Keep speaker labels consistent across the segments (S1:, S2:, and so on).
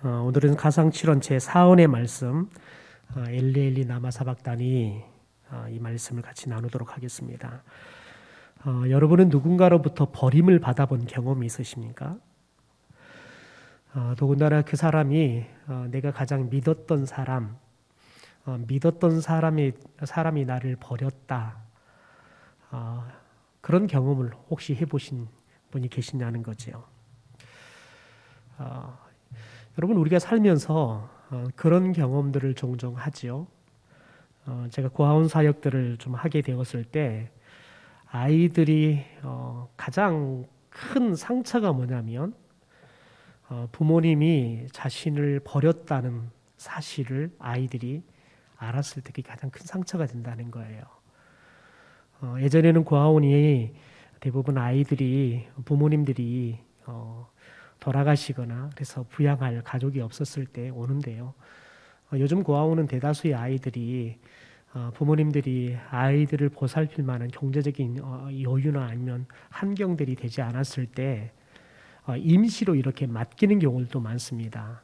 S1: 오늘은 가상칠언 제4원의 말씀 엘리 엘리 나마 사박다니 이 말씀을 같이 나누도록 하겠습니다. 여러분은 누군가로부터 버림을 받아본 경험이 있으십니까? 더군다나 그 사람이 내가 가장 믿었던 사람이 나를 버렸다. 그런 경험을 혹시 해보신 분이 계시냐는 거지요. 여러분, 우리가 살면서 그런 경험들을 종종 하지요. 제가 고아원 사역들을 좀 하게 되었을 때 아이들이 가장 큰 상처가 뭐냐면 부모님이 자신을 버렸다는 사실을 아이들이 알았을 때 그게 가장 큰 상처가 된다는 거예요. 예전에는 고아원이 대부분 아이들이 부모님들이 돌아가시거나 그래서 부양할 가족이 없었을 때 오는데요. 요즘 고아원은 대다수의 아이들이 부모님들이 아이들을 보살필 만한 경제적인 여유나 아니면 환경들이 되지 않았을 때 임시로 이렇게 맡기는 경우도 많습니다.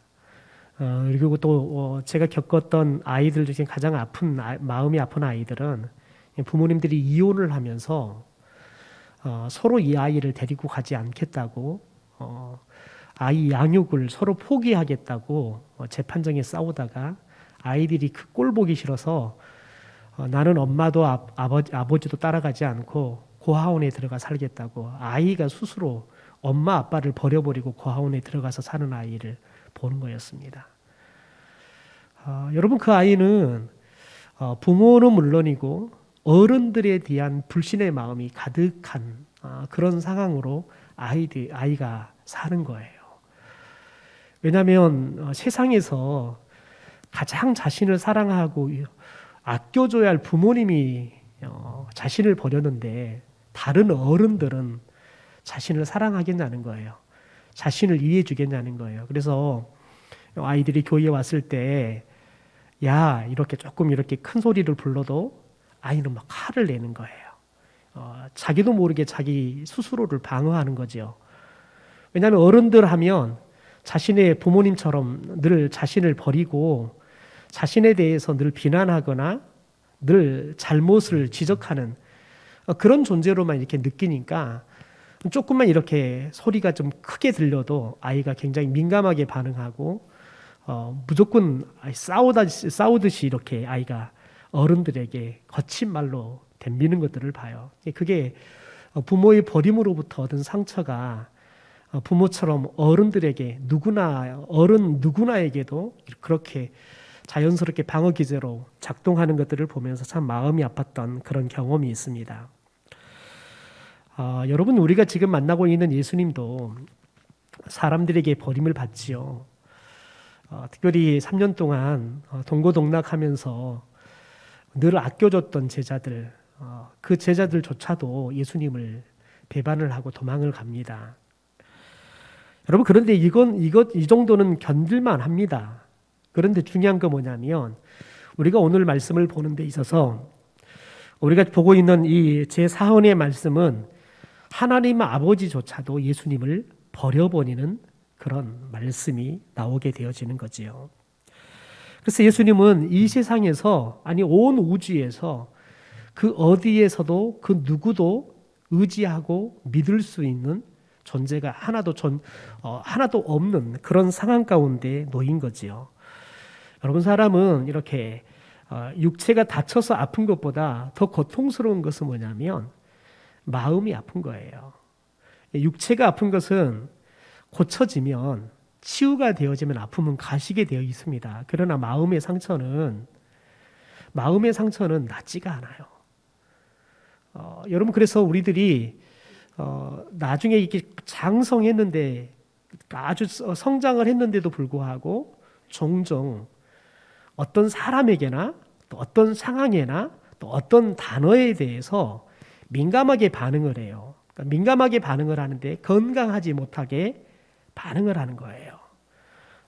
S1: 그리고 또 제가 겪었던 아이들 중에 가장 마음이 아픈 아이들은 부모님들이 이혼을 하면서 서로 이 아이를 데리고 가지 않겠다고 아이 양육을 서로 포기하겠다고 재판정에 싸우다가 아이들이 그 꼴 보기 싫어서 나는 엄마도 아버지도 따라가지 않고 고아원에 들어가 살겠다고 아이가 스스로 엄마 아빠를 버려버리고 고아원에 들어가서 사는 아이를 보는 거였습니다. 여러분, 그 아이는 부모는 물론이고 어른들에 대한 불신의 마음이 가득한 그런 상황으로 아이가 사는 거예요. 왜냐하면 세상에서 가장 자신을 사랑하고 아껴줘야 할 부모님이 자신을 버렸는데 다른 어른들은 자신을 사랑하겠냐는 거예요. 자신을 이해해 주겠냐는 거예요. 그래서 아이들이 교회에 왔을 때 야, 이렇게 조금 이렇게 큰 소리를 불러도 아이는 막 화를 내는 거예요. 자기도 모르게 자기 스스로를 방어하는 거죠. 왜냐하면 어른들 하면 자신의 부모님처럼 늘 자신을 버리고 자신에 대해서 늘 비난하거나 늘 잘못을 지적하는 그런 존재로만 이렇게 느끼니까 조금만 이렇게 소리가 좀 크게 들려도 아이가 굉장히 민감하게 반응하고 무조건 싸우듯이 이렇게 아이가 어른들에게 거친 말로 덤비는 것들을 봐요. 그게 부모의 버림으로부터 얻은 상처가 부모처럼 어른들에게 어른 누구나에게도 그렇게 자연스럽게 방어 기제로 작동하는 것들을 보면서 참 마음이 아팠던 그런 경험이 있습니다. 여러분, 우리가 지금 만나고 있는 예수님도 사람들에게 버림을 받지요. 특별히 3년 동안 동고동락하면서 늘 아껴줬던 제자들, 그 제자들조차도 예수님을 배반을 하고 도망을 갑니다. 여러분, 그런데 이 정도는 견딜만 합니다. 그런데 중요한 건 뭐냐면 우리가 오늘 말씀을 보는 데 있어서 우리가 보고 있는 이 제4원의 말씀은 하나님 아버지조차도 예수님을 버려버리는 그런 말씀이 나오게 되어지는 거지요. 그래서 예수님은 이 세상에서 온 우주에서 그 어디에서도 그 누구도 의지하고 믿을 수 있는 존재가 하나도 없는 그런 상황 가운데 놓인 거지요. 여러분, 사람은 이렇게 육체가 다쳐서 아픈 것보다 더 고통스러운 것은 뭐냐면 마음이 아픈 거예요. 육체가 아픈 것은 고쳐지면 치유가 되어지면 아픔은 가시게 되어 있습니다. 그러나 마음의 상처는 낫지가 않아요. 여러분, 그래서 우리들이 나중에 이렇게 장성했는데 아주 성장을 했는데도 불구하고 종종 어떤 사람에게나 또 어떤 상황에나 또 어떤 단어에 대해서 민감하게 반응을 해요. 그러니까 민감하게 반응을 하는데 건강하지 못하게 반응을 하는 거예요.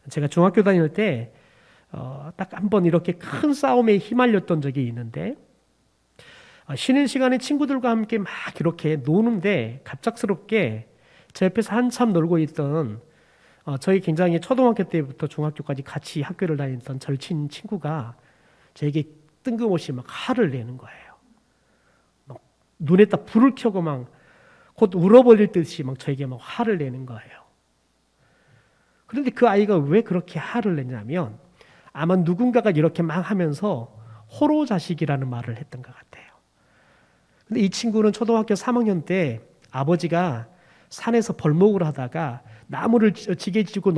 S1: 제가 중학교 다닐 때 딱 한 번 이렇게 큰 싸움에 휘말렸던 적이 있는데 쉬는 시간에 친구들과 함께 막 이렇게 노는데 갑작스럽게 제 옆에서 한참 놀고 있던 저희 굉장히 초등학교 때부터 중학교까지 같이 학교를 다녔던 절친 친구가 저에게 뜬금없이 막 화를 내는 거예요. 막 눈에다 불을 켜고 막 곧 울어버릴 듯이 막 저에게 막 화를 내는 거예요. 그런데 그 아이가 왜 그렇게 화를 내냐면 아마 누군가가 이렇게 막 하면서 호로 자식이라는 말을 했던 것 같아요. 근데 이 친구는 초등학교 3학년 때 아버지가 산에서 벌목을 하다가 나무를 지게 지고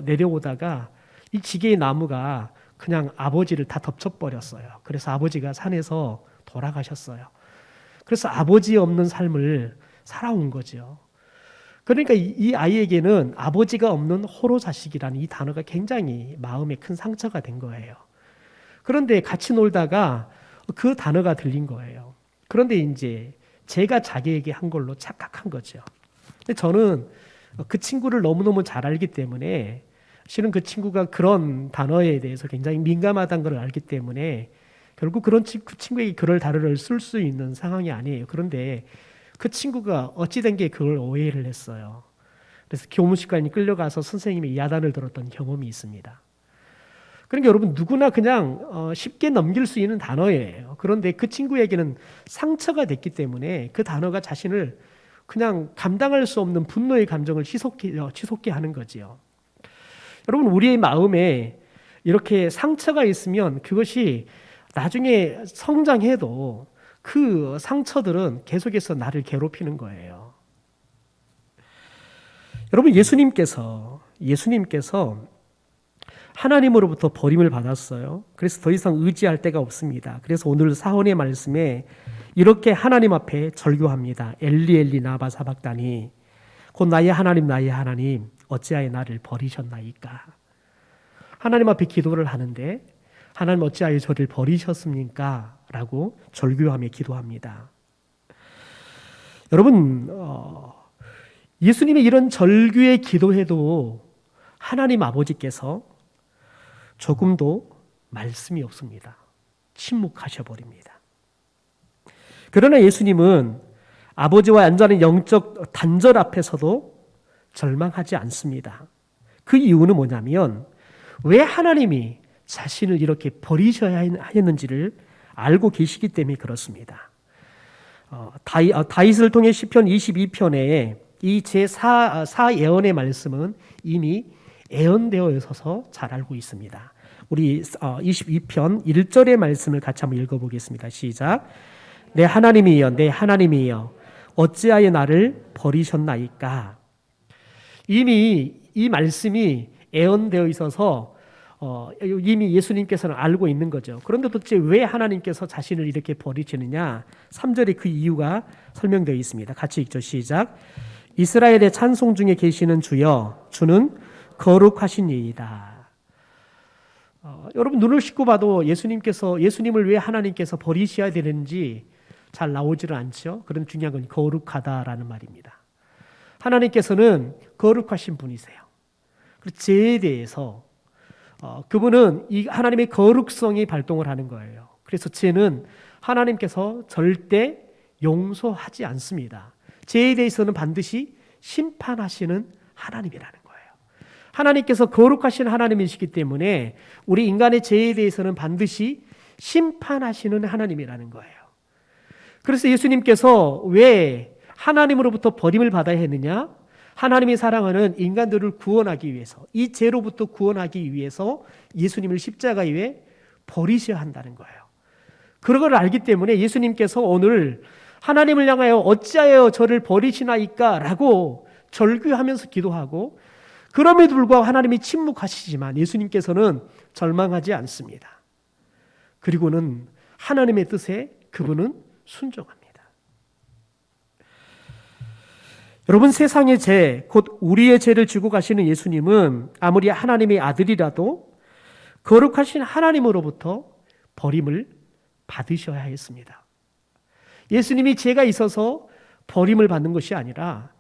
S1: 내려오다가 이 지게의 나무가 그냥 아버지를 다 덮쳐버렸어요. 그래서 아버지가 산에서 돌아가셨어요. 그래서 아버지 없는 삶을 살아온 거죠. 그러니까 이 아이에게는 아버지가 없는 호로 자식이라는 이 단어가 굉장히 마음에 큰 상처가 된 거예요. 그런데 같이 놀다가 그 단어가 들린 거예요. 그런데 이제 제가 자기에게 한 걸로 착각한 거죠. 근데 저는 그 친구를 너무너무 잘 알기 때문에 실은 그 친구가 그런 단어에 대해서 굉장히 민감하다는 걸 알기 때문에 결국 그 친구에게 그럴 단어를 쓸 수 있는 상황이 아니에요. 그런데 그 친구가 어찌된 게 그걸 오해를 했어요. 그래서 교무실관이 끌려가서 선생님의 야단을 들었던 경험이 있습니다. 그러니까 여러분 누구나 그냥 쉽게 넘길 수 있는 단어예요. 그런데 그 친구에게는 상처가 됐기 때문에 그 단어가 자신을 그냥 감당할 수 없는 분노의 감정을 치솟게 하는 거지요. 여러분 우리의 마음에 이렇게 상처가 있으면 그것이 나중에 성장해도 그 상처들은 계속해서 나를 괴롭히는 거예요. 여러분 예수님께서 하나님으로부터 버림을 받았어요. 그래서 더 이상 의지할 데가 없습니다. 그래서 오늘 사원의 말씀에 이렇게 하나님 앞에 절규합니다. 엘리 엘리 나바 사박다니 곧 나의 하나님 어찌하여 나를 버리셨나이까. 하나님 앞에 기도를 하는데 하나님 어찌하여 저를 버리셨습니까? 라고 절규하며 기도합니다. 여러분 예수님의 이런 절규의 기도에도 하나님 아버지께서 조금도 말씀이 없습니다. 침묵하셔버립니다. 그러나 예수님은 아버지와 완전한 영적 단절 앞에서도 절망하지 않습니다. 그 이유는 뭐냐면 왜 하나님이 자신을 이렇게 버리셔야 했는지를 알고 계시기 때문에 그렇습니다. 다윗을 통해 시편 22편에 이 제4 예언의 말씀은 이미 예언되어 있어서 잘 알고 있습니다. 우리 22편 1절의 말씀을 같이 한번 읽어보겠습니다. 시작. 내 하나님이여 어찌하여 나를 버리셨나이까. 이미 이 말씀이 예언되어 있어서 이미 예수님께서는 알고 있는 거죠. 그런데 도대체 왜 하나님께서 자신을 이렇게 버리시느냐? 3절에 그 이유가 설명되어 있습니다. 같이 읽죠. 시작. 이스라엘의 찬송 중에 계시는 주여 주는 거룩하신 이이다. 여러분 눈을 씻고 봐도 예수님을 왜 하나님께서 버리셔야 되는지 잘 나오지를 않죠. 그런 중요한 건 거룩하다라는 말입니다. 하나님께서는 거룩하신 분이세요. 그리고 죄에 대해서 그분은 이 하나님의 거룩성이 발동을 하는 거예요. 그래서 죄는 하나님께서 절대 용서하지 않습니다. 죄에 대해서는 반드시 심판하시는 하나님이라는 거예요. 하나님께서 거룩하신 하나님이시기 때문에 우리 인간의 죄에 대해서는 반드시 심판하시는 하나님이라는 거예요. 그래서 예수님께서 왜 하나님으로부터 버림을 받아야 했느냐? 하나님이 사랑하는 인간들을 구원하기 위해서, 이 죄로부터 구원하기 위해서 예수님을 십자가 위에 버리셔야 한다는 거예요. 그런 걸 알기 때문에 예수님께서 오늘 하나님을 향하여 어찌하여 저를 버리시나이까 라고 절규하면서 기도하고, 그럼에도 불구하고 하나님이 침묵하시지만 예수님께서는 절망하지 않습니다. 그리고는 하나님의 뜻에 그분은 순종합니다. 여러분 세상의 죄, 곧 우리의 죄를 지고 가시는 예수님은 아무리 하나님의 아들이라도 거룩하신 하나님으로부터 버림을 받으셔야 했습니다. 예수님이 죄가 있어서 버림을 받는 것이 아니라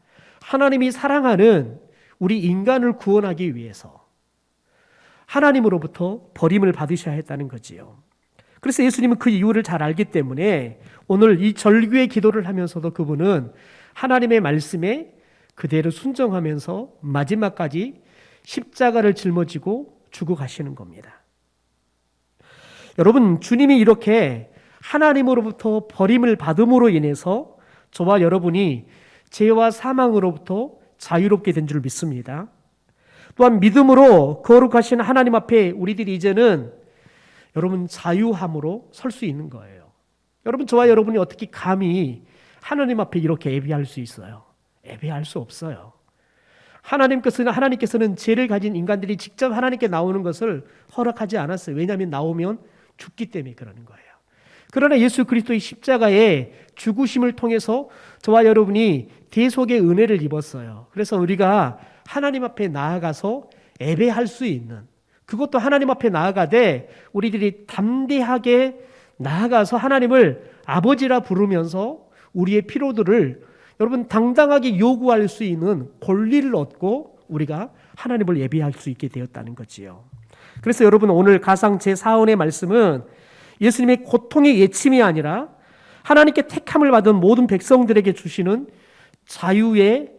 S1: 하나님이 사랑하는 우리 인간을 구원하기 위해서 하나님으로부터 버림을 받으셔야 했다는 거지요. 그래서 예수님은 그 이유를 잘 알기 때문에 오늘 이 절규의 기도를 하면서도 그분은 하나님의 말씀에 그대로 순종하면서 마지막까지 십자가를 짊어지고 죽어 가시는 겁니다. 여러분, 주님이 이렇게 하나님으로부터 버림을 받음으로 인해서 저와 여러분이 죄와 사망으로부터 자유롭게 된 줄 믿습니다. 또한 믿음으로 거룩하신 하나님 앞에 우리들이 이제는 여러분 자유함으로 설 수 있는 거예요. 여러분, 저와 여러분이 어떻게 감히 하나님 앞에 이렇게 예배할 수 있어요? 예배할 수 없어요. 하나님께서는 죄를 가진 인간들이 직접 하나님께 나오는 것을 허락하지 않았어요. 왜냐하면 나오면 죽기 때문에 그러는 거예요. 그러나 예수 그리스도의 십자가의 죽으심을 통해서 저와 여러분이 대속의 은혜를 입었어요. 그래서 우리가 하나님 앞에 나아가서 예배할 수 있는, 그것도 하나님 앞에 나아가되 우리들이 담대하게 나아가서 하나님을 아버지라 부르면서 우리의 피로들을 여러분 당당하게 요구할 수 있는 권리를 얻고 우리가 하나님을 예배할 수 있게 되었다는 거지요. 그래서 여러분, 오늘 가상 제4원의 말씀은 예수님의 고통의 예침이 아니라 하나님께 택함을 받은 모든 백성들에게 주시는 자유의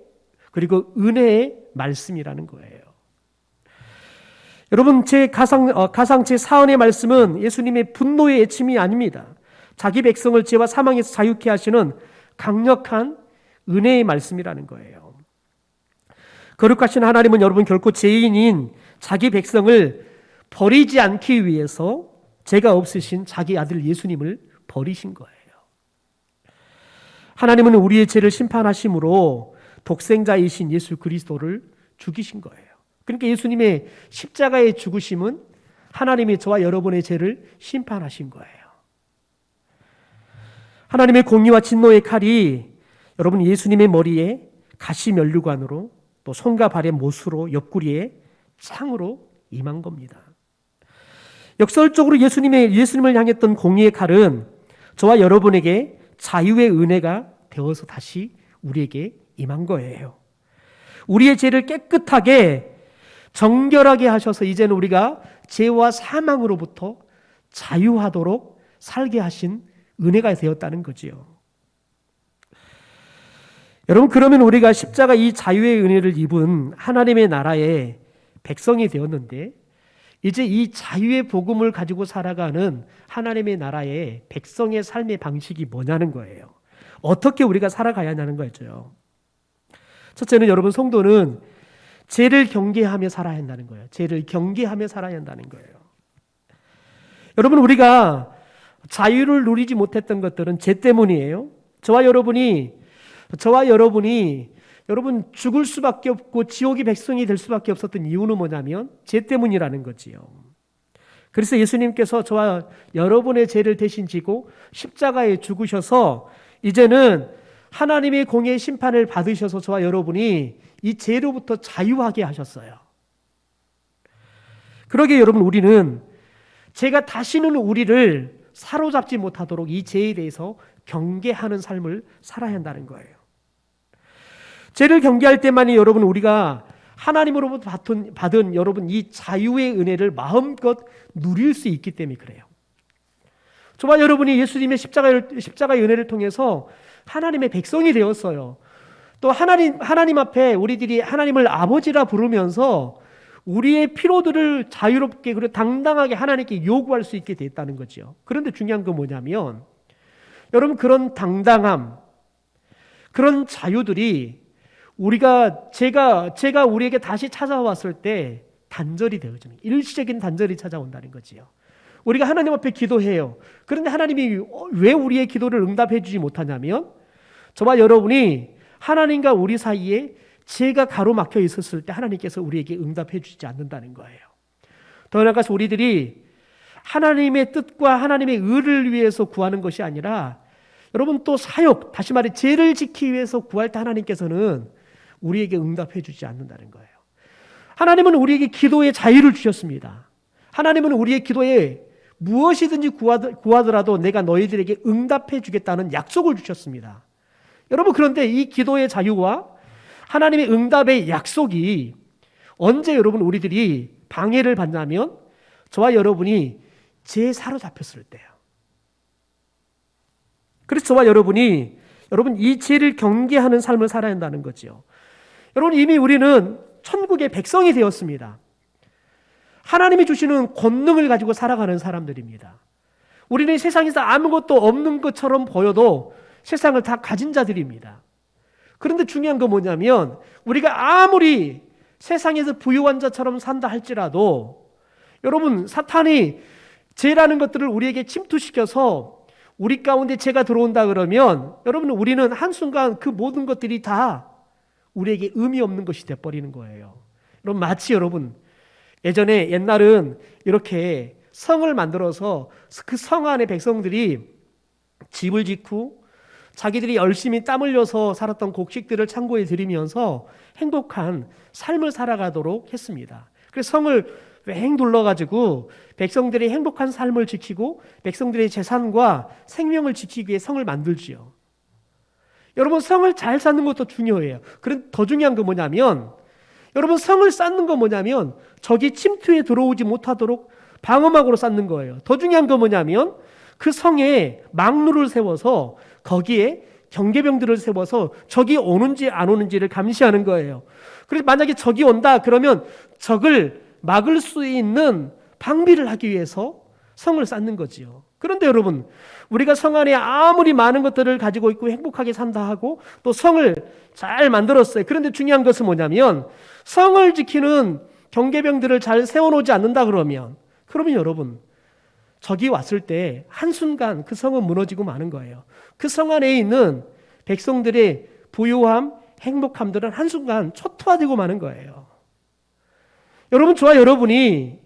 S1: 그리고 은혜의 말씀이라는 거예요. 여러분, 제 가상 제4원의 말씀은 예수님의 분노의 예침이 아닙니다. 자기 백성을 죄와 사망에서 자유케 하시는 강력한 은혜의 말씀이라는 거예요. 거룩하신 하나님은 여러분 결코 죄인인 자기 백성을 버리지 않기 위해서 죄가 없으신 자기 아들 예수님을 버리신 거예요. 하나님은 우리의 죄를 심판하심으로 독생자이신 예수 그리스도를 죽이신 거예요. 그러니까 예수님의 십자가의 죽으심은 하나님이 저와 여러분의 죄를 심판하신 거예요. 하나님의 공의와 진노의 칼이 여러분 예수님의 머리에 가시 면류관으로 또 손과 발의 못으로 옆구리에 창으로 임한 겁니다. 역설적으로 예수님을 향했던 공의의 칼은 저와 여러분에게 자유의 은혜가 되어서 다시 우리에게 임한 거예요. 우리의 죄를 깨끗하게 정결하게 하셔서 이제는 우리가 죄와 사망으로부터 자유하도록 살게 하신 은혜가 되었다는 거지요. 여러분, 그러면 우리가 십자가 이 자유의 은혜를 입은 하나님의 나라의 백성이 되었는데 이제 이 자유의 복음을 가지고 살아가는 하나님의 나라의 백성의 삶의 방식이 뭐냐는 거예요. 어떻게 우리가 살아가야 하냐는 거죠. 첫째는 여러분, 성도는 죄를 경계하며 살아야 한다는 거예요. 죄를 경계하며 살아야 한다는 거예요. 여러분, 우리가 자유를 누리지 못했던 것들은 죄 때문이에요. 저와 여러분이 여러분 죽을 수밖에 없고 지옥의 백성이 될 수밖에 없었던 이유는 뭐냐면 죄 때문이라는 거지요. 그래서 예수님께서 저와 여러분의 죄를 대신 지고 십자가에 죽으셔서 이제는 하나님의 공의 심판을 받으셔서 저와 여러분이 이 죄로부터 자유하게 하셨어요. 그러기에 여러분, 우리는 죄가 다시는 우리를 사로잡지 못하도록 이 죄에 대해서 경계하는 삶을 살아야 한다는 거예요. 죄를 경계할 때만이 여러분 우리가 하나님으로부터 받은 여러분 이 자유의 은혜를 마음껏 누릴 수 있기 때문에 그래요. 저와 여러분이 예수님의 십자가의 은혜를 통해서 하나님의 백성이 되었어요. 또 하나님 앞에 우리들이 하나님을 아버지라 부르면서 우리의 피로들을 자유롭게 그리고 당당하게 하나님께 요구할 수 있게 됐다는 거죠. 그런데 중요한 건 뭐냐면 여러분, 그런 당당함, 그런 자유들이 제가 우리에게 다시 찾아왔을 때 단절이 되어집니다. 일시적인 단절이 찾아온다는 거지요. 우리가 하나님 앞에 기도해요. 그런데 하나님이 왜 우리의 기도를 응답해 주지 못하냐면 저와 여러분이 하나님과 우리 사이에 죄가 가로막혀 있었을 때 하나님께서 우리에게 응답해 주지 않는다는 거예요. 더 나아가서 우리들이 하나님의 뜻과 하나님의 의를 위해서 구하는 것이 아니라 여러분 또 사역, 다시 말해 죄를 지키기 위해서 구할 때 하나님께서는 우리에게 응답해 주지 않는다는 거예요. 하나님은 우리에게 기도의 자유를 주셨습니다. 하나님은 우리의 기도에 무엇이든지 구하더라도 내가 너희들에게 응답해 주겠다는 약속을 주셨습니다. 여러분, 그런데 이 기도의 자유와 하나님의 응답의 약속이 언제 여러분 우리들이 방해를 받냐면 저와 여러분이 죄에 사로잡혔을 때요. 그래서 저와 여러분 이 죄를 경계하는 삶을 살아야 한다는 거죠. 여러분, 이미 우리는 천국의 백성이 되었습니다. 하나님이 주시는 권능을 가지고 살아가는 사람들입니다. 우리는 세상에서 아무것도 없는 것처럼 보여도 세상을 다 가진 자들입니다. 그런데 중요한 건 뭐냐면 우리가 아무리 세상에서 부유한 자처럼 산다 할지라도 여러분, 사탄이 죄라는 것들을 우리에게 침투시켜서 우리 가운데 죄가 들어온다 그러면 여러분, 우리는 한순간 그 모든 것들이 다 우리에게 의미 없는 것이 돼버리는 거예요. 여러분, 마치 여러분 예전에 옛날은 이렇게 성을 만들어서 그 성 안에 백성들이 집을 짓고 자기들이 열심히 땀 흘려서 살았던 곡식들을 창고에 들이면서 행복한 삶을 살아가도록 했습니다. 그래서 성을 왱 둘러가지고 백성들이 행복한 삶을 지키고 백성들의 재산과 생명을 지키기 위해 성을 만들지요. 여러분, 성을 잘 쌓는 것도 중요해요. 그런데 더 중요한 건 뭐냐면 여러분, 성을 쌓는 건 뭐냐면 적이 침투에 들어오지 못하도록 방어막으로 쌓는 거예요. 더 중요한 건 뭐냐면 그 성에 망루를 세워서 거기에 경계병들을 세워서 적이 오는지 안 오는지를 감시하는 거예요. 그래서 만약에 적이 온다 그러면 적을 막을 수 있는 방비를 하기 위해서 성을 쌓는 거지요. 그런데 여러분, 우리가 성 안에 아무리 많은 것들을 가지고 있고 행복하게 산다 하고 또 성을 잘 만들었어요. 그런데 중요한 것은 뭐냐면 성을 지키는 경계병들을 잘 세워놓지 않는다 그러면 여러분, 적이 왔을 때 한순간 그 성은 무너지고 마는 거예요. 그 성 안에 있는 백성들의 부유함, 행복함들은 한순간 초토화되고 마는 거예요. 여러분, 저와 여러분이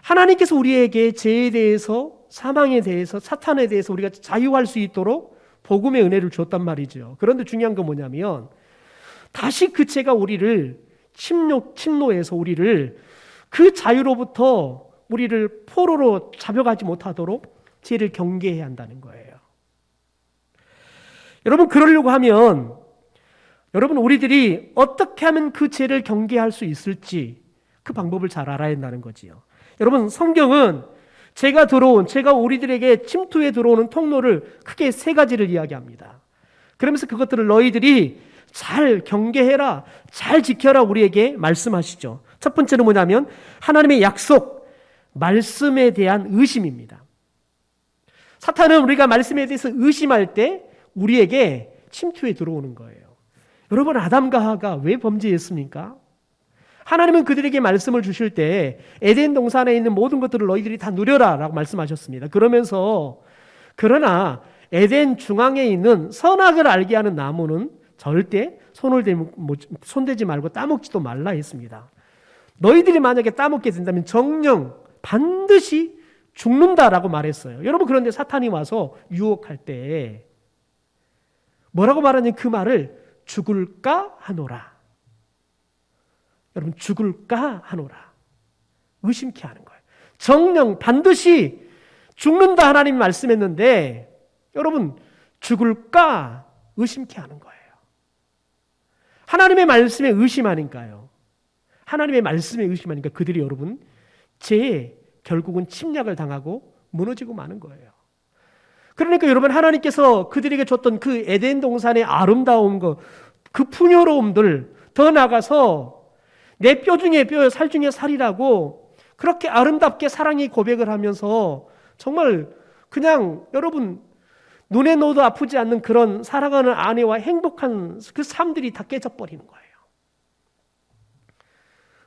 S1: 하나님께서 우리에게 죄에 대해서, 사망에 대해서, 사탄에 대해서 우리가 자유할 수 있도록 복음의 은혜를 줬단 말이죠. 그런데 중요한 건 뭐냐면 다시 그 죄가 우리를 침노해서 우리를 그 자유로부터 우리를 포로로 잡혀가지 못하도록 죄를 경계해야 한다는 거예요. 여러분, 그러려고 하면 여러분, 우리들이 어떻게 하면 그 죄를 경계할 수 있을지 그 방법을 잘 알아야 한다는 거지요. 여러분, 성경은 죄가 우리들에게 침투해 들어오는 통로를 크게 세 가지를 이야기합니다. 그러면서 그것들을 너희들이 잘 경계해라, 잘 지켜라 우리에게 말씀하시죠. 첫 번째는 뭐냐면 하나님의 약속, 말씀에 대한 의심입니다. 사탄은 우리가 말씀에 대해서 의심할 때 우리에게 침투해 들어오는 거예요. 여러분, 아담과 하와가 왜 범죄했습니까? 하나님은 그들에게 말씀을 주실 때 에덴 동산에 있는 모든 것들을 너희들이 다 누려라 라고 말씀하셨습니다. 그러면서 그러나 에덴 중앙에 있는 선악을 알게 하는 나무는 절대 손대지 말고 따먹지도 말라 했습니다. 너희들이 만약에 따먹게 된다면 정령 반드시 죽는다라고 말했어요. 여러분, 그런데 사탄이 와서 유혹할 때 뭐라고 말하냐면 그 말을 죽을까 하노라. 여러분, 죽을까 하노라. 의심케 하는 거예요. 정령 반드시 죽는다 하나님이 말씀했는데 여러분, 죽을까 의심케 하는 거예요. 하나님의 말씀에 의심하니까요. 하나님의 말씀에 의심하니까 그들이 여러분 결국은 침략을 당하고 무너지고 마는 거예요. 그러니까 여러분, 하나님께서 그들에게 줬던 그 에덴 동산의 아름다운 것, 그 풍요로움들, 더 나아가서 내 뼈 중에 뼈, 살 중에 살이라고 그렇게 아름답게 사랑의 고백을 하면서 정말 그냥 여러분 눈에 넣어도 아프지 않는 그런 사랑하는 아내와 행복한 그 삶들이 다 깨져버리는 거예요.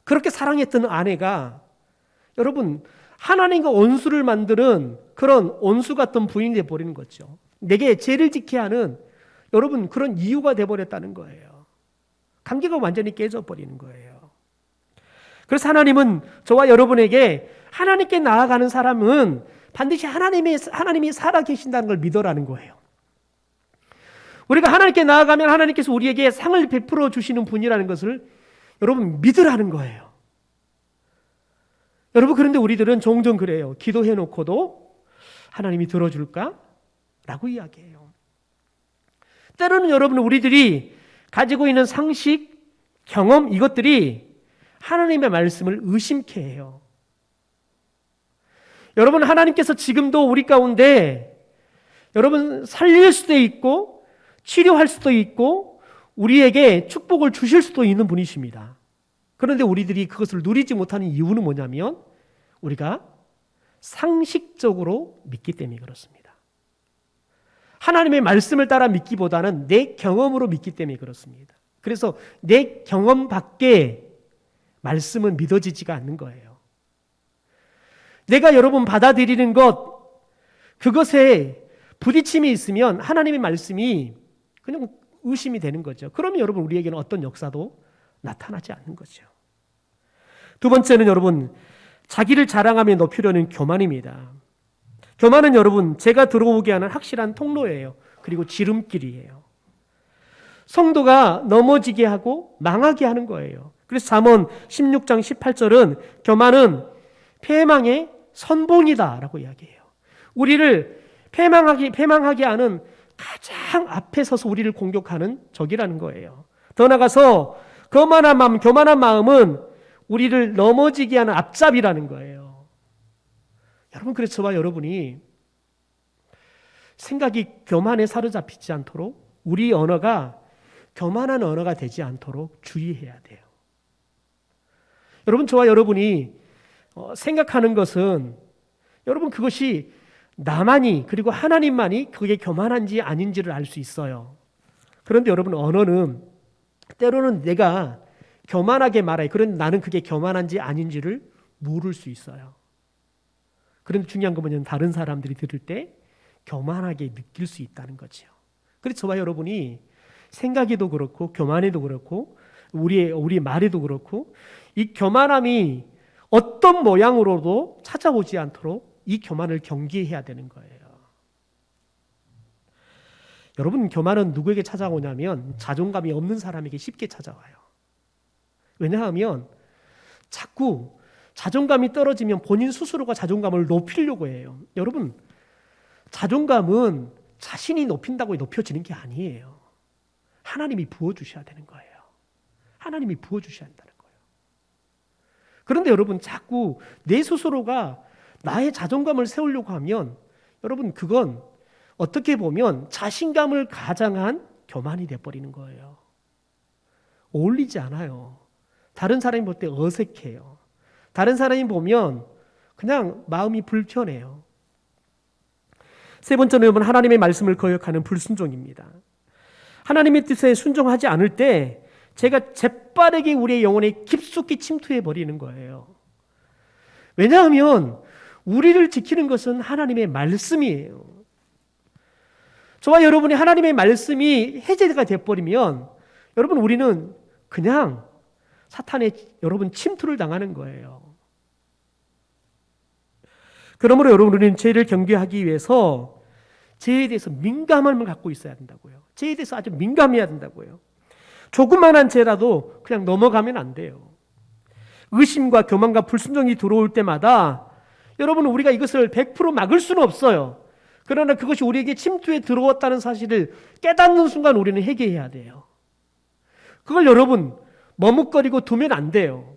S1: 그렇게 사랑했던 아내가 여러분 하나님과 원수를 만드는 그런 원수 같은 부인이 되어버리는 거죠. 내게 죄를 지게 하는 여러분 그런 이유가 되어버렸다는 거예요. 관계가 완전히 깨져버리는 거예요. 그래서 하나님은 저와 여러분에게 하나님께 나아가는 사람은 반드시 하나님이 살아계신다는 걸 믿어라는 거예요. 우리가 하나님께 나아가면 하나님께서 우리에게 상을 베풀어 주시는 분이라는 것을 여러분 믿으라는 거예요. 여러분, 그런데 우리들은 종종 그래요. 기도해놓고도 하나님이 들어줄까? 라고 이야기해요. 때로는 여러분 우리들이 가지고 있는 상식, 경험 이것들이 하나님의 말씀을 의심케 해요. 여러분, 하나님께서 지금도 우리 가운데 여러분 살릴 수도 있고 치료할 수도 있고 우리에게 축복을 주실 수도 있는 분이십니다. 그런데 우리들이 그것을 누리지 못하는 이유는 뭐냐면 우리가 상식적으로 믿기 때문에 그렇습니다. 하나님의 말씀을 따라 믿기보다는 내 경험으로 믿기 때문에 그렇습니다. 그래서 내 경험 밖에 말씀은 믿어지지가 않는 거예요. 내가 여러분 받아들이는 것, 그것에 부딪힘이 있으면 하나님의 말씀이 그냥 의심이 되는 거죠. 그러면 여러분 우리에게는 어떤 역사도 나타나지 않는 거죠. 두 번째는 여러분 자기를 자랑하며 높이려는 교만입니다. 교만은 여러분 제가 들어오게 하는 확실한 통로예요. 그리고 지름길이에요. 성도가 넘어지게 하고 망하게 하는 거예요. 그래서 잠언 16장 18절은 교만은 패망의 선봉이다라고 이야기해요. 우리를 패망하게 하는 가장 앞에 서서 우리를 공격하는 적이라는 거예요. 더 나아가서 교만한 마음은 우리를 넘어지게 하는 앞잡이라는 거예요. 여러분, 그래서 저와 여러분이 생각이 교만에 사로잡히지 않도록 우리 언어가 교만한 언어가 되지 않도록 주의해야 돼요. 여러분, 저와 여러분이 생각하는 것은 여러분 그것이 나만이 그리고 하나님만이 그게 교만한지 아닌지를 알 수 있어요. 그런데 여러분 언어는 때로는 내가 교만하게 말해. 그런데 나는 그게 교만한지 아닌지를 모를 수 있어요. 그런데 중요한 건 뭐냐면 다른 사람들이 들을 때 교만하게 느낄 수 있다는 거죠. 그래서 저와 여러분이 생각에도 그렇고 교만에도 그렇고 우리 말에도 그렇고 이 교만함이 어떤 모양으로도 찾아오지 않도록 이 교만을 경계해야 되는 거예요. 여러분, 교만은 누구에게 찾아오냐면 자존감이 없는 사람에게 쉽게 찾아와요. 왜냐하면 자꾸 자존감이 떨어지면 본인 스스로가 자존감을 높이려고 해요. 여러분, 자존감은 자신이 높인다고 높여지는 게 아니에요. 하나님이 부어주셔야 되는 거예요. 하나님이 부어주셔야 한다는 거예요. 그런데 여러분 자꾸 내 스스로가 나의 자존감을 세우려고 하면 여러분 그건 어떻게 보면 자신감을 가장한 교만이 돼버리는 거예요. 어울리지 않아요. 다른 사람이 볼 때 어색해요. 다른 사람이 보면 그냥 마음이 불편해요. 세 번째는 여러분 하나님의 말씀을 거역하는 불순종입니다. 하나님의 뜻에 순종하지 않을 때 제가 재빠르게 우리의 영혼에 깊숙이 침투해 버리는 거예요. 왜냐하면 우리를 지키는 것은 하나님의 말씀이에요. 저와 여러분이 하나님의 말씀이 해제가 돼버리면 여러분 우리는 그냥 사탄의 여러분 침투를 당하는 거예요. 그러므로 여러분 우리는 죄를 경계하기 위해서 죄에 대해서 민감함을 갖고 있어야 된다고요. 죄에 대해서 아주 민감해야 된다고요. 조그만한 죄라도 그냥 넘어가면 안 돼요. 의심과 교만과 불순종이 들어올 때마다 여러분 우리가 이것을 100% 막을 수는 없어요. 그러나 그것이 우리에게 침투해 들어왔다는 사실을 깨닫는 순간 우리는 회개해야 돼요. 그걸 여러분 머뭇거리고 두면 안 돼요.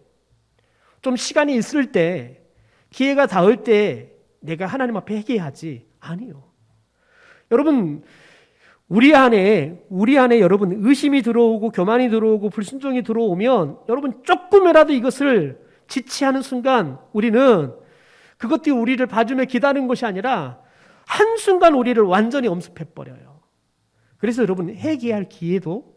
S1: 좀 시간이 있을 때 기회가 닿을 때 내가 하나님 앞에 회개하지. 아니요. 여러분 우리 안에 여러분 의심이 들어오고 교만이 들어오고 불순종이 들어오면 여러분 조금이라도 이것을 지체하는 순간 우리는 그것들이 우리를 봐주며 기다리는 것이 아니라 한순간 우리를 완전히 엄습해버려요. 그래서 여러분 회개할 기회도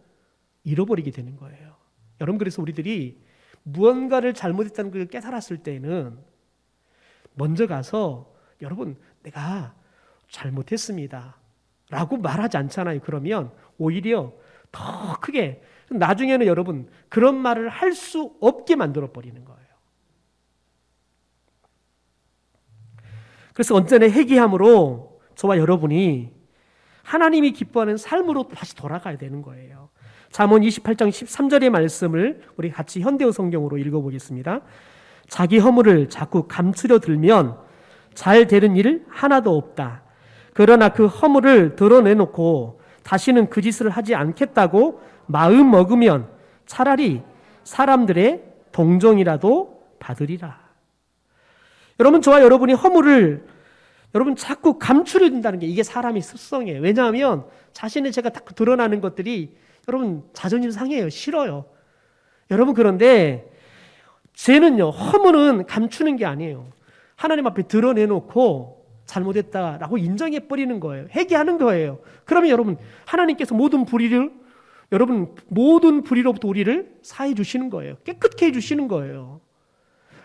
S1: 잃어버리게 되는 거예요. 여러분 그래서 우리들이 무언가를 잘못했다는 걸 깨달았을 때는 먼저 가서 여러분 내가 잘못했습니다 라고 말하지 않잖아요. 그러면 오히려 더 크게 나중에는 여러분 그런 말을 할 수 없게 만들어버리는 거예요. 그래서 언제나 회개함으로 저와 여러분이 하나님이 기뻐하는 삶으로 다시 돌아가야 되는 거예요. 잠언 28장 13절의 말씀을 우리 같이 현대어 성경으로 읽어보겠습니다. 자기 허물을 자꾸 감추려 들면 잘 되는 일 하나도 없다. 그러나 그 허물을 드러내놓고 다시는 그 짓을 하지 않겠다고 마음 먹으면 차라리 사람들의 동정이라도 받으리라. 여러분 저와 여러분이 허물을 여러분 자꾸 감추려 든다는 게 이게 사람의 습성이에요. 왜냐하면 자신의 죄가 딱 드러나는 것들이 여러분 자존심 상해요. 싫어요. 여러분 그런데 죄는요, 허물은 감추는 게 아니에요. 하나님 앞에 드러내놓고 잘못했다라고 인정해버리는 거예요. 회개하는 거예요. 그러면 여러분, 하나님께서 모든 불의로부터 우리를 사해 주시는 거예요. 깨끗게 해주시는 거예요.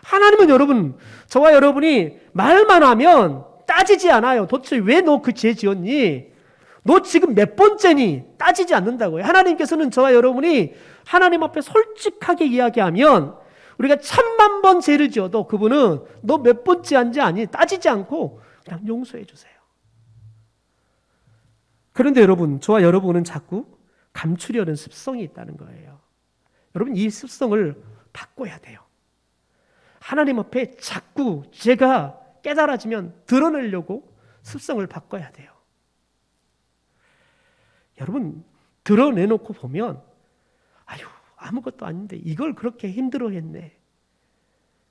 S1: 하나님은 여러분, 저와 여러분이 말만 하면 따지지 않아요. 도대체 왜 너 그 죄 지었니? 너 지금 몇 번째니? 따지지 않는다고요. 하나님께서는 저와 여러분이 하나님 앞에 솔직하게 이야기하면 우리가 1000만 번 죄를 지어도 그분은 너 몇 번째 한지 아니? 따지지 않고 그냥 용서해 주세요. 그런데 여러분, 저와 여러분은 자꾸 감추려는 습성이 있다는 거예요. 여러분, 이 습성을 바꿔야 돼요. 하나님 앞에 자꾸 제가 깨달아지면 드러내려고 습성을 바꿔야 돼요. 여러분, 드러내놓고 보면 아유, 아무것도 아닌데 이걸 그렇게 힘들어했네.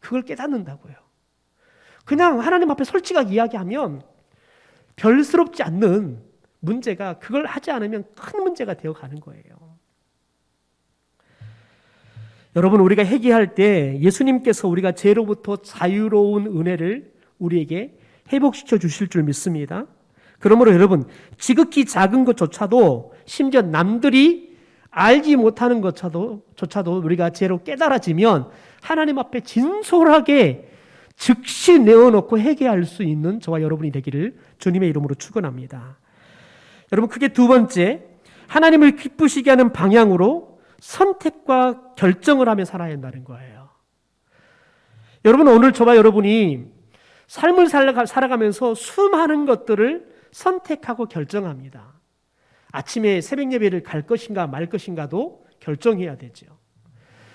S1: 그걸 깨닫는다고요. 그냥 하나님 앞에 솔직하게 이야기하면 별스럽지 않는 문제가 그걸 하지 않으면 큰 문제가 되어가는 거예요. 여러분, 우리가 회개할 때 예수님께서 우리가 죄로부터 자유로운 은혜를 우리에게 회복시켜 주실 줄 믿습니다. 그러므로 여러분, 지극히 작은 것조차도 심지어 남들이 알지 못하는 것조차도 우리가 죄로 깨달아지면 하나님 앞에 진솔하게 즉시 내어놓고 회개할 수 있는 저와 여러분이 되기를 주님의 이름으로 축원합니다. 여러분, 크게 두 번째, 하나님을 기쁘시게 하는 방향으로 선택과 결정을 하며 살아야 한다는 거예요. 여러분, 오늘 저와 여러분이 삶을 살아가면서 수많은 것들을 선택하고 결정합니다. 아침에 새벽 예배를 갈 것인가 말 것인가도 결정해야 되죠.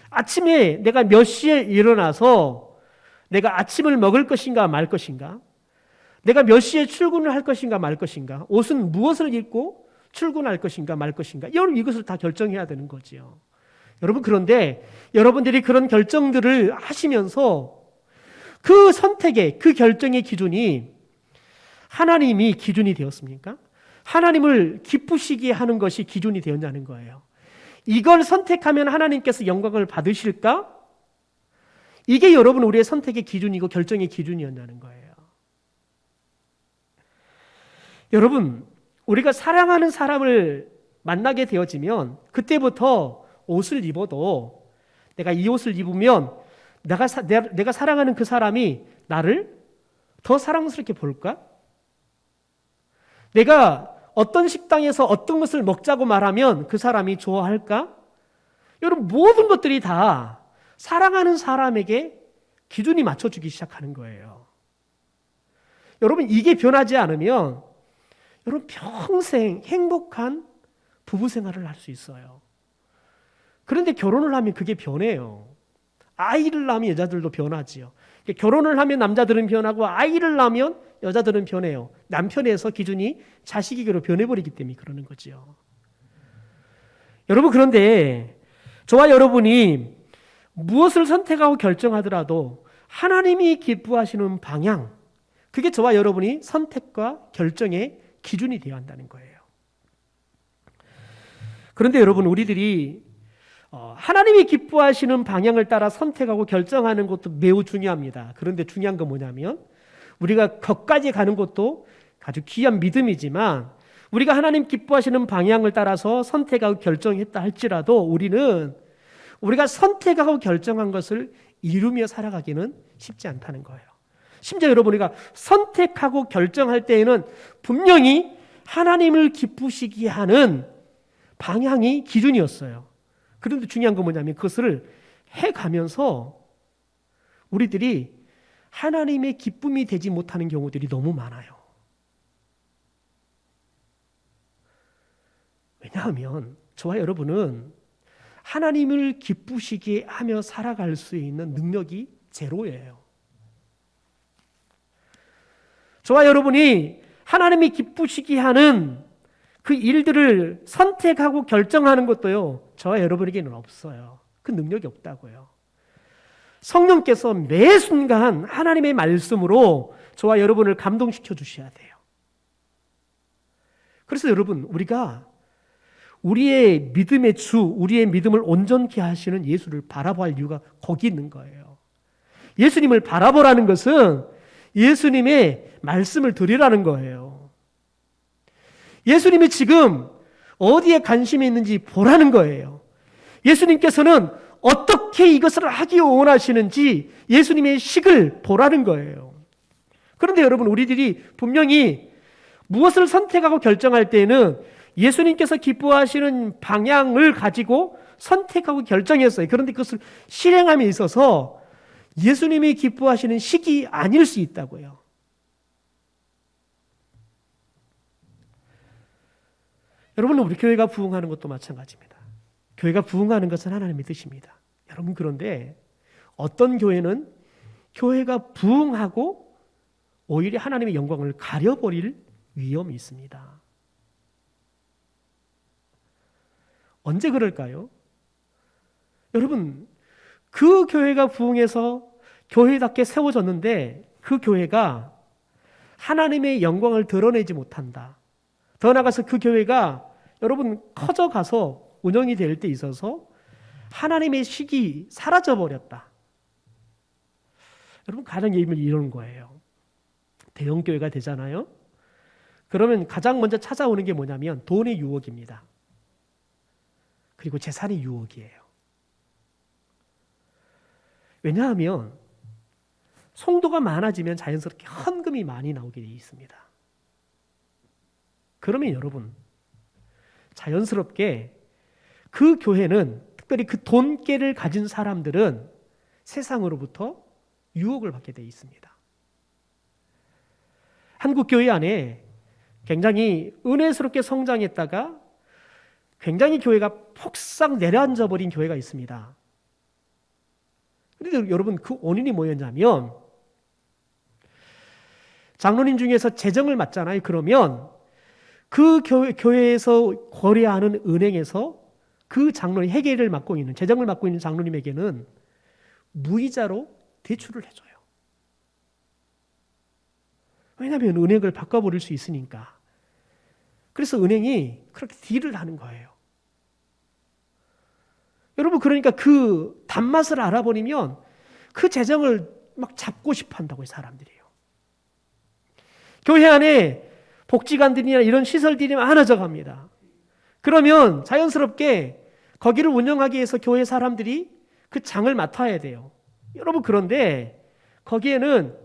S1: 아침에 내가 몇 시에 일어나서 내가 아침을 먹을 것인가 말 것인가, 내가 몇 시에 출근을 할 것인가 말 것인가, 옷은 무엇을 입고 출근할 것인가 말 것인가, 여러분 이것을 다 결정해야 되는 거지요. 여러분, 그런데 여러분들이 그런 결정들을 하시면서 그 선택의, 그 결정의 기준이 하나님이 기준이 되었습니까? 하나님을 기쁘시게 하는 것이 기준이 되었냐는 거예요. 이걸 선택하면 하나님께서 영광을 받으실까? 이게 여러분 우리의 선택의 기준이고 결정의 기준이었냐는 거예요. 여러분, 우리가 사랑하는 사람을 만나게 되어지면 그때부터 옷을 입어도 내가 이 옷을 입으면 내가 사랑하는 그 사람이 나를 더 사랑스럽게 볼까? 내가 어떤 식당에서 어떤 것을 먹자고 말하면 그 사람이 좋아할까? 여러분, 모든 것들이 다 사랑하는 사람에게 기준이 맞춰주기 시작하는 거예요. 여러분, 이게 변하지 않으면 여러분 평생 행복한 부부 생활을 할 수 있어요. 그런데 결혼을 하면 그게 변해요. 아이를 낳으면 여자들도 변하지요. 결혼을 하면 남자들은 변하고 아이를 낳으면 여자들은 변해요. 남편에서 기준이 자식에게로 변해버리기 때문에 그러는 거죠. 여러분, 그런데 저와 여러분이 무엇을 선택하고 결정하더라도 하나님이 기뻐하시는 방향, 그게 저와 여러분이 선택과 결정의 기준이 되어야 한다는 거예요. 그런데 여러분, 우리들이 하나님이 기뻐하시는 방향을 따라 선택하고 결정하는 것도 매우 중요합니다. 그런데 중요한 건 뭐냐면 우리가 거기까지 가는 것도 아주 귀한 믿음이지만 우리가 하나님 기뻐하시는 방향을 따라서 선택하고 결정했다 할지라도 우리가 선택하고 결정한 것을 이루며 살아가기는 쉽지 않다는 거예요. 심지어 여러분, 우리가 선택하고 결정할 때에는 분명히 하나님을 기쁘시게 하는 방향이 기준이었어요. 그런데 중요한 건 뭐냐면 그것을 해가면서 우리들이 하나님의 기쁨이 되지 못하는 경우들이 너무 많아요. 왜냐하면 저와 여러분은 하나님을 기쁘시게 하며 살아갈 수 있는 능력이 제로예요. 저와 여러분이 하나님이 기쁘시게 하는 그 일들을 선택하고 결정하는 것도요, 저와 여러분에게는 없어요. 그 능력이 없다고요. 성령께서 매 순간 하나님의 말씀으로 저와 여러분을 감동시켜 주셔야 돼요. 그래서 여러분, 우리가 우리의 믿음의 주, 우리의 믿음을 온전케 하시는 예수를 바라볼 이유가 거기 있는 거예요. 예수님을 바라보라는 것은 예수님의 말씀을 들으라는 거예요. 예수님이 지금 어디에 관심이 있는지 보라는 거예요. 예수님께서는 어떻게 이것을 하기 원하시는지 예수님의 식을 보라는 거예요. 그런데 여러분, 우리들이 분명히 무엇을 선택하고 결정할 때에는 예수님께서 기뻐하시는 방향을 가지고 선택하고 결정했어요. 그런데 그것을 실행함에 있어서 예수님이 기뻐하시는 식이 아닐 수 있다고요. 여러분, 우리 교회가 부흥하는 것도 마찬가지입니다. 교회가 부흥하는 것은 하나님의 뜻입니다. 여러분, 그런데 어떤 교회는 교회가 부흥하고 오히려 하나님의 영광을 가려버릴 위험이 있습니다. 언제 그럴까요? 여러분, 그 교회가 부흥해서 교회답게 세워졌는데 그 교회가 하나님의 영광을 드러내지 못한다. 더 나아가서 그 교회가 여러분 커져가서 운영이 될 때 있어서 하나님의 식이 사라져버렸다. 여러분, 가장 예를 이런 거예요. 대형교회가 되잖아요. 그러면 가장 먼저 찾아오는 게 뭐냐면 돈의 유혹입니다. 그리고 재산의 유혹이에요. 왜냐하면 성도가 많아지면 자연스럽게 헌금이 많이 나오게 되어 있습니다. 그러면 여러분, 자연스럽게 그 교회는, 특별히 그 돈깨를 가진 사람들은 세상으로부터 유혹을 받게 되어 있습니다. 한국 교회 안에 굉장히 은혜스럽게 성장했다가 굉장히 교회가 폭삭 내려앉아 버린 교회가 있습니다. 그런데 여러분, 그 원인이 뭐였냐면 장로님 중에서 재정을 맡잖아요. 그러면 그 교회에서 거래하는 은행에서 그 장로님, 회계를 맡고 있는, 재정을 맡고 있는 장로님에게는 무이자로 대출을 해줘요. 왜냐하면 은행을 바꿔버릴 수 있으니까. 그래서 은행이 그렇게 딜을 하는 거예요. 여러분, 그러니까 그 단맛을 알아버리면 그 재정을 막 잡고 싶어 한다고요, 사람들이요. 교회 안에 복지관들이나 이런 시설들이 많아져 갑니다. 그러면 자연스럽게 거기를 운영하기 위해서 교회 사람들이 그 장을 맡아야 돼요. 여러분, 그런데 거기에는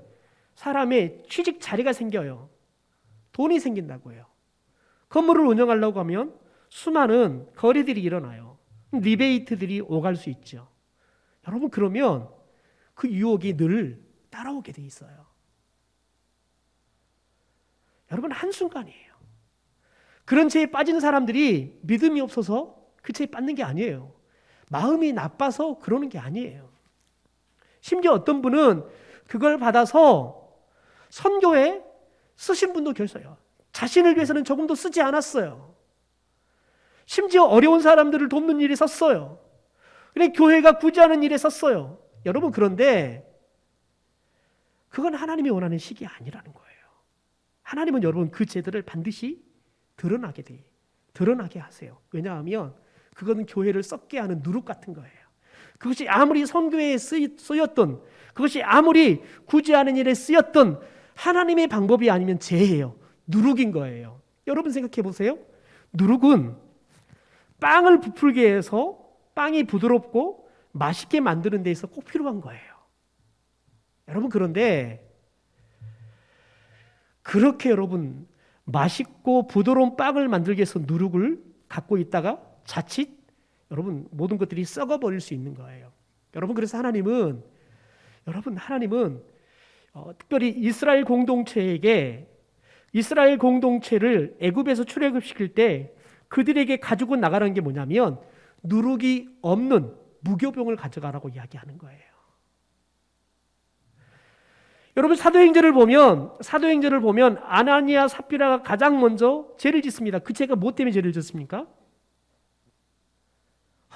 S1: 사람의 취직 자리가 생겨요. 돈이 생긴다고요. 건물을 운영하려고 하면 수많은 거래들이 일어나요. 리베이트들이 오갈 수 있죠. 여러분, 그러면 그 유혹이 늘 따라오게 돼 있어요. 여러분, 한순간이에요. 그런 죄에 빠진 사람들이 믿음이 없어서 그 죄에 빠진 게 아니에요. 마음이 나빠서 그러는 게 아니에요. 심지어 어떤 분은 그걸 받아서 선교에 쓰신 분도 계세요. 자신을 위해서는 조금도 쓰지 않았어요. 심지어 어려운 사람들을 돕는 일에 썼어요. 그래, 교회가 구제하는 일에 썼어요. 여러분, 그런데 그건 하나님이 원하는 식이 아니라는 거예요. 하나님은 여러분 그 죄들을 반드시 드러나게 하세요. 왜냐하면 그것은 교회를 썩게 하는 누룩 같은 거예요. 그것이 아무리 선교에 쓰였던, 그것이 아무리 구제하는 일에 쓰였던 하나님의 방법이 아니면 죄예요. 누룩인 거예요. 여러분 생각해 보세요. 누룩은 빵을 부풀게 해서 빵이 부드럽고 맛있게 만드는 데 있어 꼭 필요한 거예요. 여러분, 그런데 그렇게 여러분 맛있고 부드러운 빵을 만들기 위해서 누룩을 갖고 있다가 자칫 여러분 모든 것들이 썩어버릴 수 있는 거예요. 여러분, 그래서 하나님은 특별히 이스라엘 공동체를 애굽에서 출애굽시킬 때 그들에게 가지고 나가라는 게 뭐냐면 누룩이 없는 무교병을 가져가라고 이야기하는 거예요. 여러분, 사도행전을 보면 아나니아 삽비라가 가장 먼저 죄를 짓습니다. 그 죄가 뭐 때문에 죄를 짓습니까?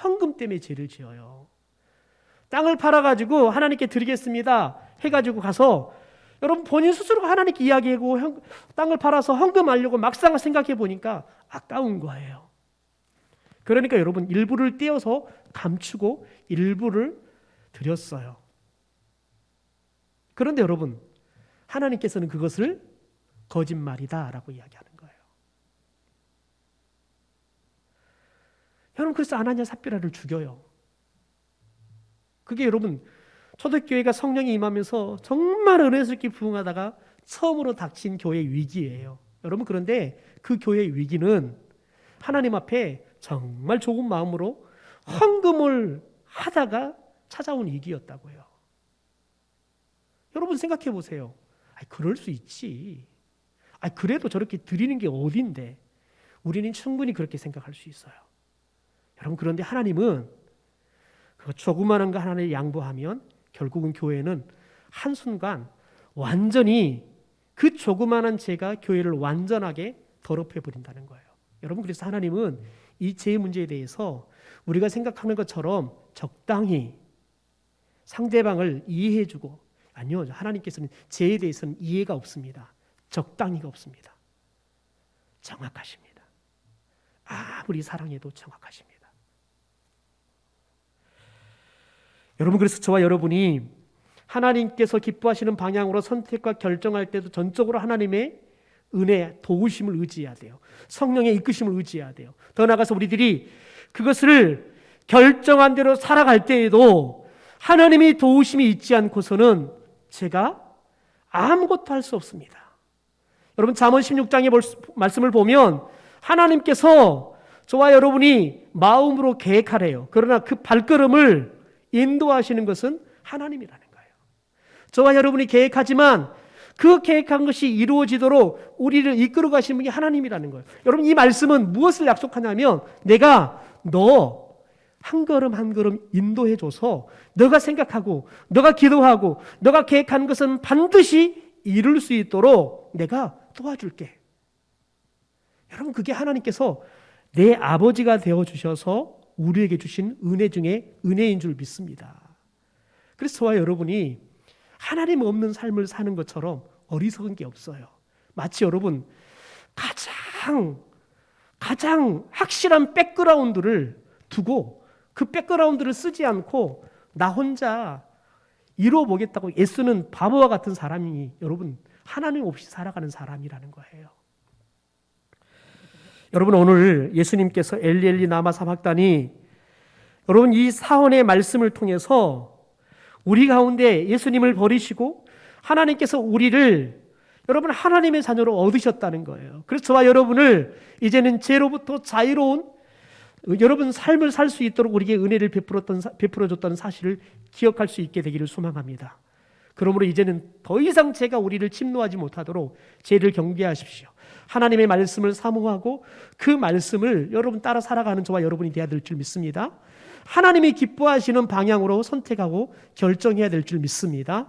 S1: 헌금 때문에 죄를 지어요. 땅을 팔아가지고 하나님께 드리겠습니다 해가지고 가서 여러분 본인 스스로가 하나님께 이야기하고 땅을 팔아서 헌금하려고 막상 생각해 보니까 아까운 거예요. 그러니까 여러분 일부를 떼어서 감추고 일부를 드렸어요. 그런데 여러분, 하나님께서는 그것을 거짓말이다라고 이야기하는 거예요. 여러분, 그래서 아나니아 삽비라를 죽여요. 그게 여러분, 초대교회가 성령이 임하면서 정말 은혜스럽게 부흥하다가 처음으로 닥친 교회의 위기예요. 여러분, 그런데 그 교회의 위기는 하나님 앞에 정말 좁은 마음으로 헌금을 하다가 찾아온 위기였다고요. 여러분 생각해 보세요. 그럴 수 있지. 그래도 저렇게 드리는 게 어딘데. 우리는 충분히 그렇게 생각할 수 있어요. 여러분, 그런데 하나님은 그 조그마한 거 하나를 양보하면 결국은 교회는 한순간 완전히 그 조그마한 죄가 교회를 완전하게 더럽혀 버린다는 거예요. 여러분, 그래서 하나님은 이 죄 문제에 대해서 우리가 생각하는 것처럼 적당히 상대방을 이해해주고, 아니요, 하나님께서는 죄에 대해서는 이해가 없습니다. 적당히가 없습니다. 정확하십니다. 아무리 사랑해도 정확하십니다. 여러분, 그래서 저와 여러분이 하나님께서 기뻐하시는 방향으로 선택과 결정할 때도 전적으로 하나님의 은혜, 도우심을 의지해야 돼요. 성령의 이끄심을 의지해야 돼요. 더 나아가서 우리들이 그것을 결정한 대로 살아갈 때에도 하나님의 도우심이 있지 않고서는 제가 아무것도 할 수 없습니다. 여러분, 잠언 16장의 말씀을 보면 하나님께서 저와 여러분이 마음으로 계획하래요. 그러나 그 발걸음을 인도하시는 것은 하나님이라는 거예요. 저와 여러분이 계획하지만 그 계획한 것이 이루어지도록 우리를 이끌어 가시는 분이 하나님이라는 거예요. 여러분, 이 말씀은 무엇을 약속하냐면 내가 너 한 걸음 한 걸음 인도해줘서 너가 생각하고 너가 기도하고 너가 계획한 것은 반드시 이룰 수 있도록 내가 도와줄게. 여러분, 그게 하나님께서 내 아버지가 되어주셔서 우리에게 주신 은혜 중에 은혜인 줄 믿습니다. 그래서 저와 여러분이 하나님 없는 삶을 사는 것처럼 어리석은 게 없어요. 마치 여러분 가장 확실한 백그라운드를 두고 그 백그라운드를 쓰지 않고 나 혼자 이루어보겠다고 애쓰는 바보와 같은 사람이 여러분 하나님 없이 살아가는 사람이라는 거예요. 여러분, 오늘 예수님께서 엘리 엘리 라마 사박다니, 여러분 이 사언의 말씀을 통해서 우리 가운데 예수님을 버리시고 하나님께서 우리를 여러분 하나님의 자녀로 얻으셨다는 거예요. 그래서 저와 여러분을 이제는 죄로부터 자유로운 여러분 삶을 살 수 있도록 우리에게 은혜를 베풀어줬다는 사실을 기억할 수 있게 되기를 소망합니다. 그러므로 이제는 더 이상 죄가 우리를 침노하지 못하도록 죄를 경계하십시오. 하나님의 말씀을 사모하고 그 말씀을 여러분 따라 살아가는 저와 여러분이 되어야 될 줄 믿습니다. 하나님이 기뻐하시는 방향으로 선택하고 결정해야 될 줄 믿습니다.